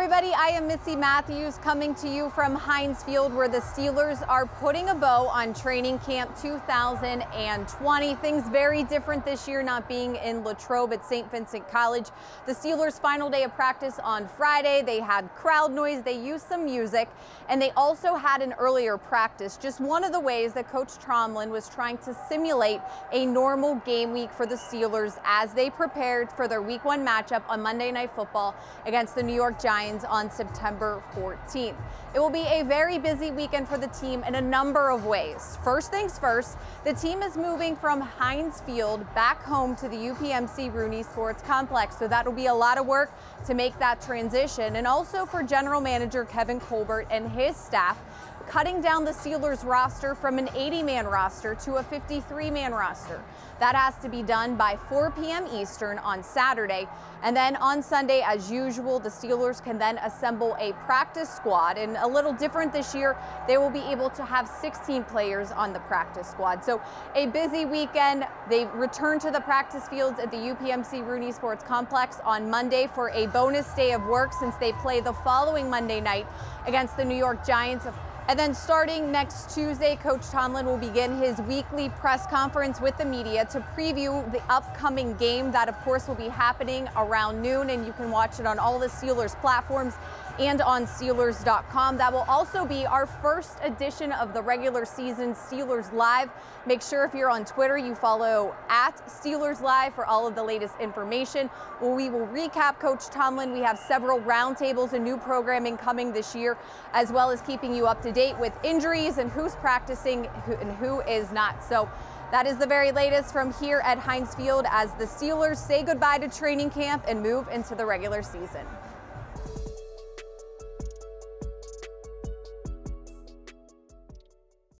Everybody, I am Missy Matthews coming to you from Heinz Field, where the Steelers are putting a bow on training camp 2020. Things very different this year, not being in Latrobe at St. Vincent College. The Steelers' final day of practice on Friday. They had crowd noise, they used some music, and they also had an earlier practice. Just one of the ways that Coach Tomlin was trying to simulate a normal game week for the Steelers as they prepared for their Week 1 matchup on Monday Night Football against the New York Giants on September 14th. It will be a very busy weekend for the team in a number of ways. First things first, the team is moving from Heinz Field back home to the UPMC Rooney Sports Complex, so that will be a lot of work to make that transition. And also for General Manager Kevin Colbert and his staff, cutting down the Steelers roster from an 80-man roster to a 53-man roster. That has to be done by 4 p.m. Eastern on Saturday. And then on Sunday, as usual, the Steelers can then assemble a practice squad. And a little different this year, they will be able to have 16 players on the practice squad. So a busy weekend. They return to the practice fields at the UPMC Rooney Sports Complex on Monday for a bonus day of work, since they play the following Monday night against the New York Giants. And then starting next Tuesday, Coach Tomlin will begin his weekly press conference with the media to preview the upcoming game. That, of course, will be happening around noon, and you can watch it on all the Steelers platforms and on Steelers.com. That will also be our first edition of the regular season Steelers Live. Make sure if you're on Twitter, you follow @Steelers Live for all of the latest information. We will recap Coach Tomlin. We have several roundtables and new programming coming this year, as well as keeping you up to date with injuries and who's practicing and who is not. So that is the very latest from here at Heinz Field as the Steelers say goodbye to training camp and move into the regular season.